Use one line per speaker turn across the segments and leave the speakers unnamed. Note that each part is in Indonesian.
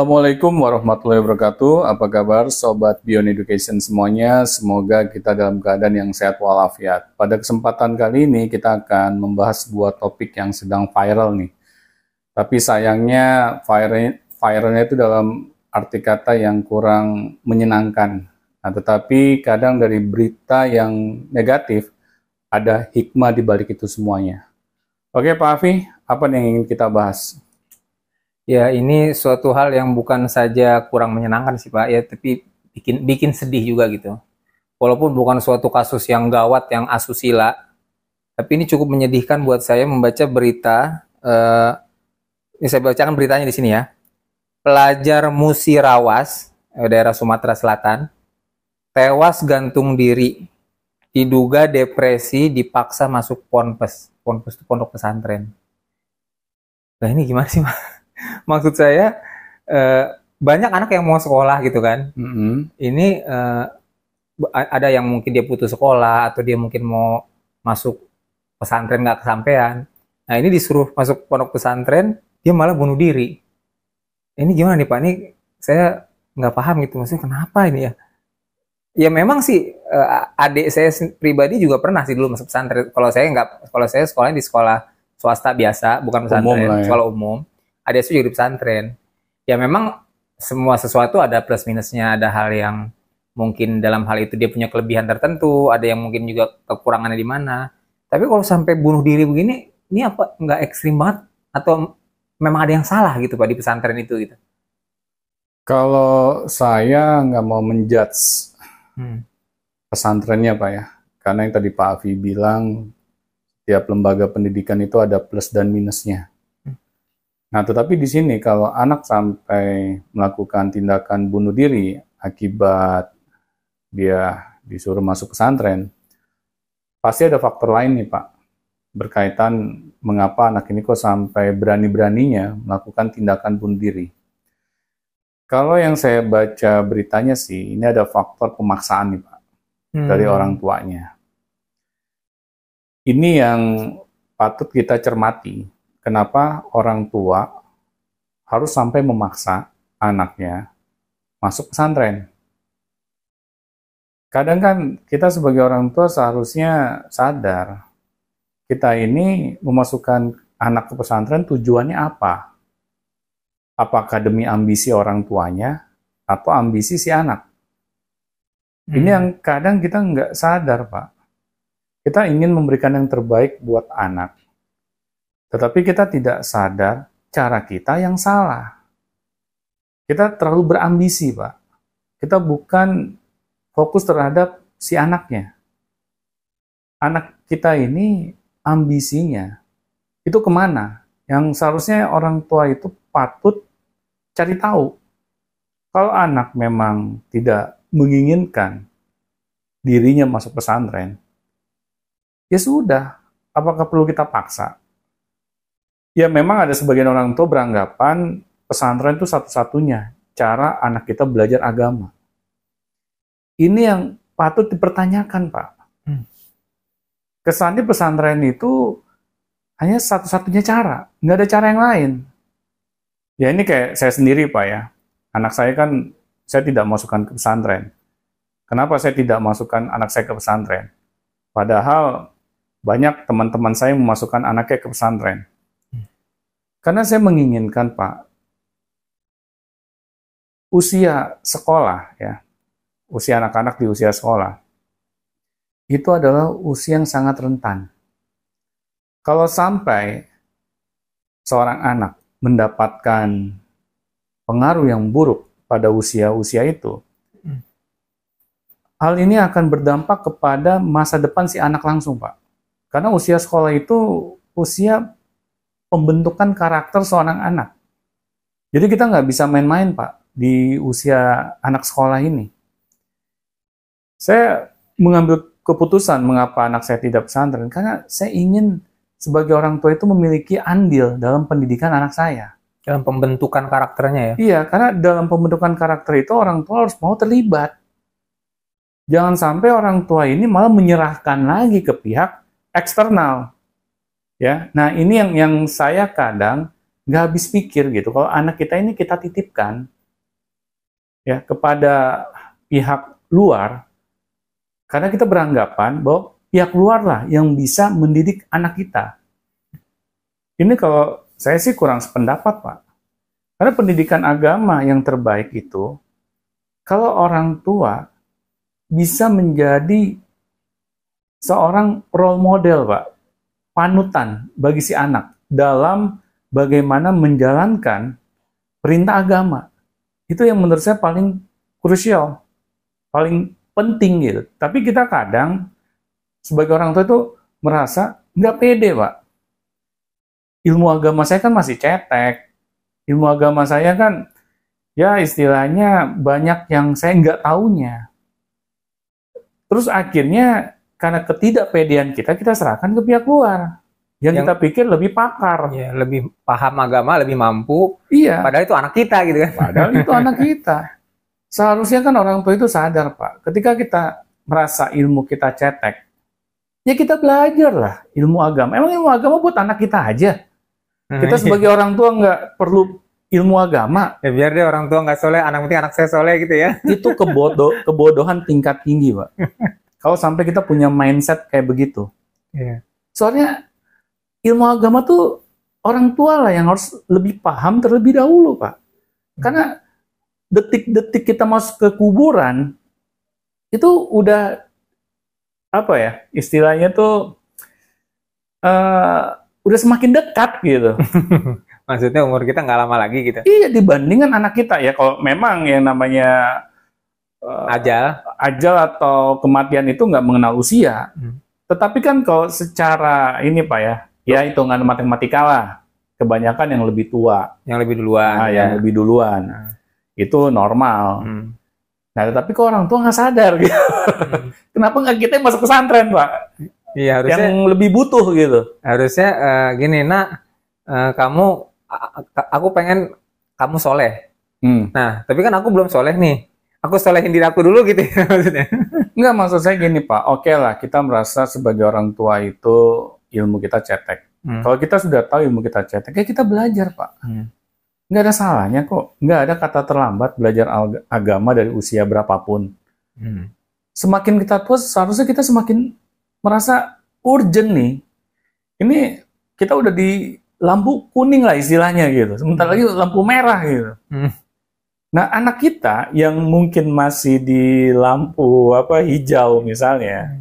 Assalamualaikum warahmatullahi wabarakatuh. Apa kabar Sobat Beyond Education semuanya? Semoga kita dalam keadaan yang sehat walafiat. Pada kesempatan kali ini kita akan membahas sebuah topik yang sedang viral nih. Tapi sayangnya viralnya itu dalam arti kata yang kurang menyenangkan. Nah, tetapi kadang dari berita yang negatif ada hikmah di balik itu semuanya. Oke Pak Afi, apa yang ingin kita bahas?
Ya, ini suatu hal yang bukan saja kurang menyenangkan sih Pak, ya, tapi bikin sedih juga gitu. Walaupun bukan suatu kasus yang gawat, yang asusila, tapi ini cukup menyedihkan buat saya membaca berita. Ini saya bacakan beritanya di sini ya. Pelajar Musirawas, daerah Sumatera Selatan, tewas gantung diri, diduga depresi, dipaksa masuk ponpes. Ponpes itu pondok pesantren. Nah ini gimana sih Pak? Maksud saya banyak anak yang mau sekolah gitu kan. Ini ada yang mungkin dia putus sekolah atau dia mungkin mau masuk pesantren nggak kesampaian. Nah ini disuruh masuk pondok pesantren, dia malah bunuh diri. Ini gimana nih Pak? Ini saya nggak paham gitu. Maksudnya kenapa ini ya? Ya memang sih adik saya pribadi juga pernah sih dulu masuk pesantren. Kalau saya sekolahnya di sekolah swasta biasa, bukan pesantren, sekolah umum. Ada juga di pesantren. Ya memang semua sesuatu ada plus minusnya, ada hal yang mungkin dalam hal itu dia punya kelebihan tertentu, ada yang mungkin juga kekurangannya di mana. Tapi kalau sampai bunuh diri begini, ini apa nggak ekstrim banget atau memang ada yang salah gitu Pak di pesantren itu gitu?
Kalau saya nggak mau menjudge pesantrennya Pak ya, karena yang tadi Pak Afi bilang tiap lembaga pendidikan itu ada plus dan minusnya. Nah, tetapi di sini kalau anak sampai melakukan tindakan bunuh diri akibat dia disuruh masuk pesantren, pasti ada faktor lain nih Pak, berkaitan mengapa anak ini kok sampai berani-beraninya melakukan tindakan bunuh diri. Kalau yang saya baca beritanya sih, ini ada faktor pemaksaan nih Pak, dari orang tuanya. Ini yang patut kita cermati. Kenapa orang tua harus sampai memaksa anaknya masuk pesantren? Kadang kan kita sebagai orang tua seharusnya sadar, kita ini memasukkan anak ke pesantren tujuannya apa? Apakah demi ambisi orang tuanya atau ambisi si anak? Ini yang kadang kita nggak sadar Pak. Kita ingin memberikan yang terbaik buat anak. Tetapi kita tidak sadar cara kita yang salah. Kita terlalu berambisi, Pak. Kita bukan fokus terhadap si anaknya. Anak kita ini ambisinya itu kemana? Yang seharusnya orang tua itu patut cari tahu. Kalau anak memang tidak menginginkan dirinya masuk pesantren, ya sudah, apakah perlu kita paksa? Ya memang ada sebagian orang tua beranggapan pesantren itu satu-satunya cara anak kita belajar agama. Ini yang patut dipertanyakan Pak. Kesannya pesantren itu hanya satu-satunya cara, nggak ada cara yang lain. Ya ini kayak saya sendiri Pak ya, anak saya kan saya tidak masukkan ke pesantren. Kenapa saya tidak masukkan anak saya ke pesantren? Padahal banyak teman-teman saya memasukkan anaknya ke pesantren. Karena saya menginginkan Pak, usia sekolah ya, usia anak-anak di usia sekolah, itu adalah usia yang sangat rentan. Kalau sampai seorang anak mendapatkan pengaruh yang buruk pada usia-usia itu, hal ini akan berdampak kepada masa depan si anak langsung Pak. Karena usia sekolah itu usia pembentukan karakter seorang anak. Jadi kita nggak bisa main-main Pak di usia anak sekolah ini. Saya mengambil keputusan mengapa anak saya tidak pesantren, karena saya ingin sebagai orang tua itu memiliki andil dalam pendidikan anak saya.
Dalam pembentukan karakternya ya?
Iya, karena dalam pembentukan karakter itu orang tua harus mau terlibat. Jangan sampai orang tua ini malah menyerahkan lagi ke pihak eksternal. Ya, nah ini yang saya kadang nggak habis pikir gitu. Kalau anak kita ini kita titipkan ya kepada pihak luar, karena kita beranggapan bahwa pihak luar lah yang bisa mendidik anak kita. Ini kalau saya sih kurang sependapat, Pak. Karena pendidikan agama yang terbaik itu, kalau orang tua bisa menjadi seorang role model, Pak, panutan bagi si anak dalam bagaimana menjalankan perintah agama. Itu yang menurut saya paling krusial, paling penting gitu. Tapi kita kadang sebagai orang tua itu merasa nggak pede, Pak. Ilmu agama saya kan masih cetek. Ilmu agama saya kan, ya istilahnya banyak yang saya nggak taunya. Terus akhirnya karena ketidakpedean kita serahkan ke pihak luar. Yang kita pikir lebih pakar.
Ya, lebih paham agama, lebih mampu.
Iya.
Padahal itu anak kita gitu kan.
Padahal itu anak kita. Seharusnya kan orang tua itu sadar, Pak. Ketika kita merasa ilmu kita cetek, ya kita belajar lah ilmu agama. Emang ilmu agama buat anak kita aja? Kita sebagai orang tua nggak perlu ilmu agama.
Ya biar deh orang tua nggak soleh, anak penting anak saya soleh gitu ya.
Itu kebodohan tingkat tinggi, Pak. Kalau sampai kita punya mindset kayak begitu.
Yeah.
Soalnya ilmu agama tuh orang tua lah yang harus lebih paham terlebih dahulu, Pak. Karena detik-detik kita masuk ke kuburan, itu udah, apa ya, istilahnya tuh, udah semakin dekat gitu.
Maksudnya umur kita nggak lama lagi gitu.
Iya, dibandingkan anak kita ya. Kalau memang yang namanya ajal atau kematian itu nggak mengenal usia. Tetapi kan kalau secara ini, Pak ya hitungan matematika lah, kebanyakan yang lebih tua.
Yang lebih duluan.
Nah, yang lebih duluan. Itu normal. Nah, tetapi kok orang tua nggak sadar gitu. Kenapa nggak kita yang masuk pesantren, Pak?
Iya, harusnya
yang lebih butuh gitu.
Harusnya gini, Nak, aku pengen kamu soleh. Nah, tapi kan aku belum soleh nih. Aku solehin diri aku dulu gitu ya, maksudnya.
Enggak, maksud saya gini, Pak. Oke lah, kita merasa sebagai orang tua itu ilmu kita cetek. Kalau kita sudah tahu ilmu kita cetek, ya kita belajar, Pak. Nggak ada salahnya kok. Nggak ada kata terlambat belajar agama dari usia berapapun. Semakin kita tua, seharusnya kita semakin merasa urgent nih. Ini kita udah di lampu kuning lah istilahnya gitu. Sebentar lagi lampu merah gitu. Nah, anak kita yang mungkin masih di lampu hijau misalnya,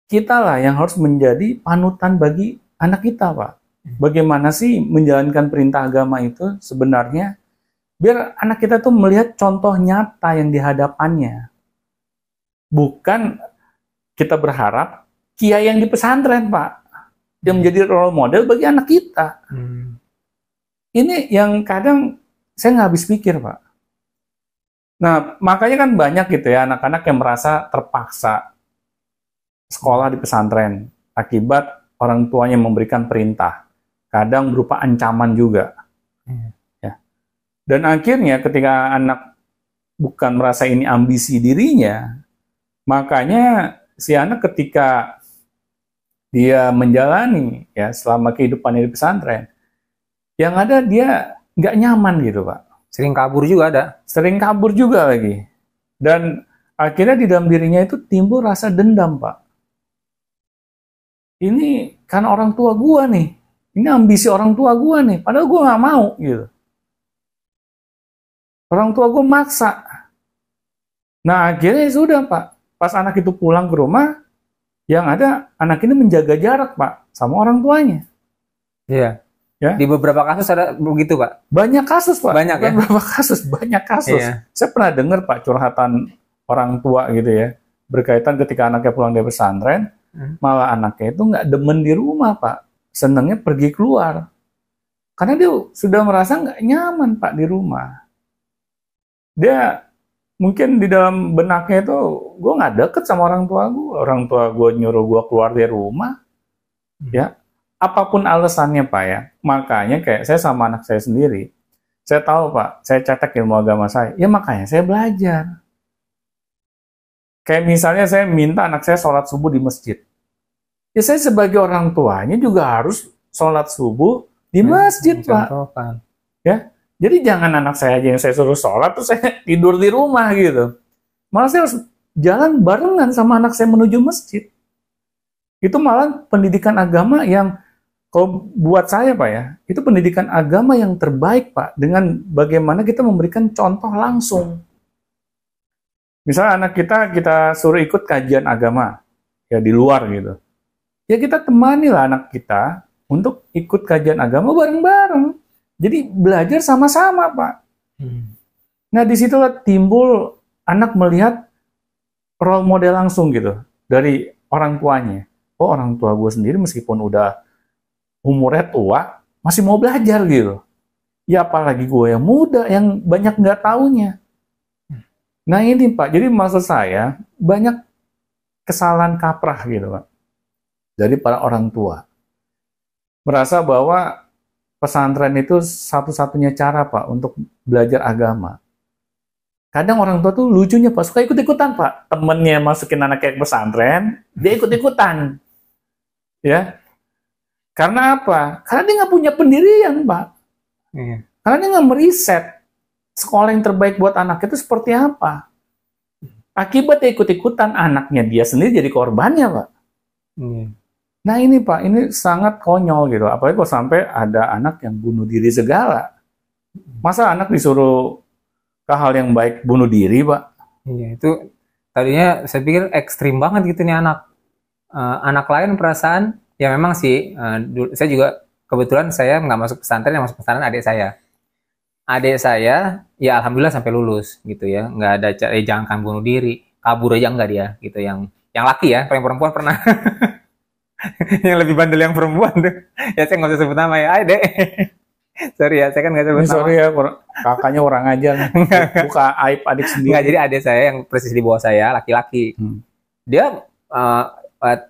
kita lah yang harus menjadi panutan bagi anak kita, Pak. Bagaimana sih menjalankan perintah agama itu sebenarnya, biar anak kita tuh melihat contoh nyata yang di hadapannya. Bukan kita berharap kiai yang di pesantren, Pak, yang menjadi role model bagi anak kita. Ini yang kadang saya nggak habis pikir, Pak. Nah, makanya kan banyak gitu ya anak-anak yang merasa terpaksa sekolah di pesantren akibat orang tuanya memberikan perintah, kadang berupa ancaman juga. Ya. Dan akhirnya ketika anak bukan merasa ini ambisi dirinya, makanya si anak ketika dia menjalani ya selama kehidupannya di pesantren, yang ada dia nggak nyaman gitu, Pak.
Sering kabur juga ada.
Sering kabur juga lagi. Dan akhirnya di dalam dirinya itu timbul rasa dendam, Pak. Ini kan orang tua gua nih. Ini ambisi orang tua gua nih. Padahal gua nggak mau gitu. Orang tua gua maksa. Nah akhirnya sudah, Pak. Pas anak itu pulang ke rumah, yang ada anak ini menjaga jarak, Pak, sama orang tuanya.
Iya. Ya? Di beberapa kasus ada begitu, Pak?
Banyak kasus, Pak.
Banyak ya?
Banyak kasus. Iya. Saya pernah dengar, Pak, curhatan orang tua gitu ya, berkaitan ketika anaknya pulang dari pesantren, malah anaknya itu nggak demen di rumah, Pak. Senangnya pergi keluar. Karena dia sudah merasa nggak nyaman, Pak, di rumah. Dia mungkin di dalam benaknya itu, gue nggak deket sama orang tua gue. Orang tua gue nyuruh gue keluar dari rumah. Ya. Apapun alasannya, Pak ya, makanya kayak saya sama anak saya sendiri, saya tahu, Pak, saya cetek ilmu agama saya, ya makanya saya belajar. Kayak misalnya saya minta anak saya sholat subuh di masjid, ya saya sebagai orang tuanya juga harus sholat subuh di masjid, Pak.
Mencontohkan.
Ya, jadi jangan anak saya aja yang saya suruh sholat terus saya tidur di rumah gitu. Malah saya harus jalan barengan sama anak saya menuju masjid. Itu malah pendidikan agama yang kalau buat saya, Pak ya, itu pendidikan agama yang terbaik, Pak, dengan bagaimana kita memberikan contoh langsung. Misalnya anak kita suruh ikut kajian agama, ya di luar gitu. Ya kita temani lah anak kita untuk ikut kajian agama bareng-bareng. Jadi belajar sama-sama, Pak. Nah, disitulah timbul anak melihat role model langsung gitu dari orang tuanya. Oh, orang tua gue sendiri meskipun udah umurnya tua, masih mau belajar gitu. Ya apalagi gue yang muda, yang banyak nggak taunya. Nah ini Pak, jadi maksud saya banyak kesalahan kaprah gitu Pak. Dari para orang tua. Merasa bahwa pesantren itu satu-satunya cara Pak untuk belajar agama. Kadang orang tua tuh lucunya Pak, suka ikut-ikutan Pak. Temennya masukin anaknya ke pesantren, dia ikut-ikutan. Ya, karena apa? Karena dia nggak punya pendirian Pak. Karena dia nggak meriset sekolah yang terbaik buat anak itu seperti apa. Akibatnya ikut-ikutan anaknya dia sendiri jadi korbannya Pak. Nah ini Pak, ini sangat konyol gitu. Apalagi kalau sampai ada anak yang bunuh diri segala. Masa anak disuruh ke hal yang baik bunuh diri Pak?
Iya, itu tadinya saya pikir ekstrim banget gitu nih anak. Anak lain perasaan, ya memang sih, saya juga kebetulan saya nggak masuk pesantren, yang masuk pesantren adik saya. Adik saya, ya alhamdulillah sampai lulus gitu ya, nggak ada jangan bunuh diri, kabur aja enggak dia gitu. Yang laki ya, yang perempuan pernah. Yang lebih bandel yang perempuan tuh. Ya saya nggak usah sebut nama ya, Dek. Sorry ya, saya kan nggak sebut nama.
Sorry ya, kakaknya orang aja. Buka aib adik sendiri.
Nggak, jadi adik saya yang persis di bawah saya, laki-laki. Dia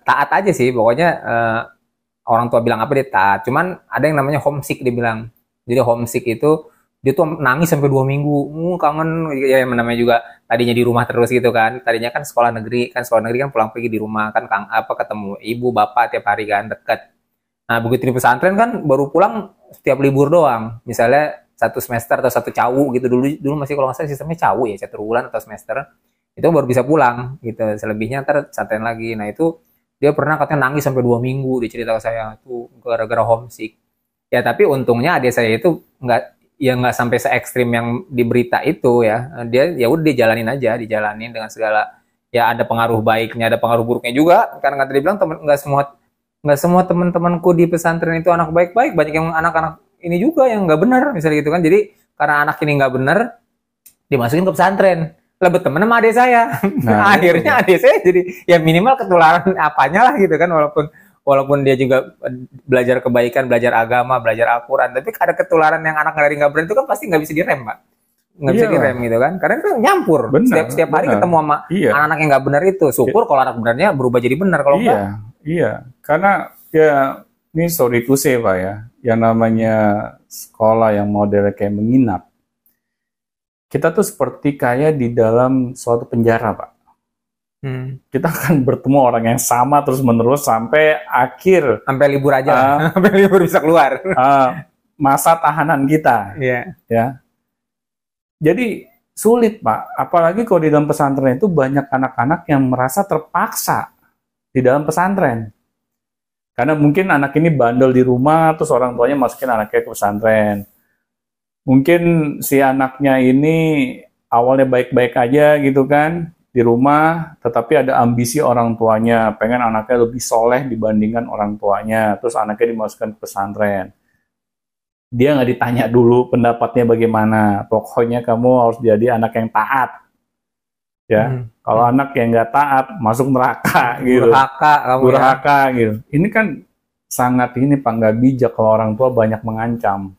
taat aja sih, pokoknya orang tua bilang apa dia taat. Cuman ada yang namanya homesick dia bilang. Jadi homesick itu dia tuh nangis sampai 2 minggu, kangen ya, namanya juga tadinya di rumah terus gitu kan. Tadinya kan sekolah negeri kan pulang pergi di rumah kan, ketemu ibu bapak tiap hari kan, deket. Nah begitu di pesantren kan baru pulang setiap libur doang, misalnya 1 semester atau 1 cawu gitu. Dulu masih kalau nggak salah sistemnya cawu ya, 1 bulan atau semester itu baru bisa pulang gitu. Selebihnya ntar pesantren lagi. Nah itu dia pernah katanya nangis sampai 2 minggu, dia cerita ke saya tuh gara-gara homesick. Ya tapi untungnya adik saya itu nggak sampai se ekstrim yang di berita itu ya. Dia ya udah dijalanin dengan segala, ya ada pengaruh baiknya, ada pengaruh buruknya juga. Karena tadi bilang nggak semua teman-temanku di pesantren itu anak baik-baik, banyak yang anak-anak ini juga yang nggak benar misalnya gitu kan. Jadi karena anak ini nggak benar dimasukin ke pesantren, lebet temen sama adik saya. Nah, akhirnya adik saya jadi ya minimal ketularan apanya lah gitu kan, walaupun dia juga belajar kebaikan, belajar agama, belajar Al-Quran, tapi ada ketularan yang anak dari nggak benar itu kan pasti nggak bisa direm, Pak. Nggak bisa direm gitu kan, karena itu nyampur. Setiap hari ketemu sama anak-anak yang nggak benar itu. Syukur kalau anak benernya berubah jadi benar, kalau enggak.
Iya, karena ya ini sorry to say Pak ya, yang namanya sekolah yang modelnya kayak menginap, kita tuh seperti kayak di dalam suatu penjara Pak. Kita akan bertemu orang yang sama terus menerus sampai akhir,
sampai libur aja, sampai libur bisa keluar
masa tahanan kita. Ya, jadi sulit Pak, apalagi kalau di dalam pesantren itu banyak anak-anak yang merasa terpaksa di dalam pesantren, karena mungkin anak ini bandel di rumah, terus orang tuanya masukin anaknya ke pesantren. Mungkin si anaknya ini awalnya baik-baik aja gitu kan di rumah, tetapi ada ambisi orang tuanya, pengen anaknya lebih soleh dibandingkan orang tuanya, terus anaknya dimasukkan ke pesantren. Dia nggak ditanya dulu pendapatnya bagaimana, pokoknya kamu harus jadi anak yang taat. Ya, kalau anak yang nggak taat masuk neraka gitu. Durhaka gitu. Ini kan sangat ini Pak, nggak bijak kalau orang tua banyak mengancam.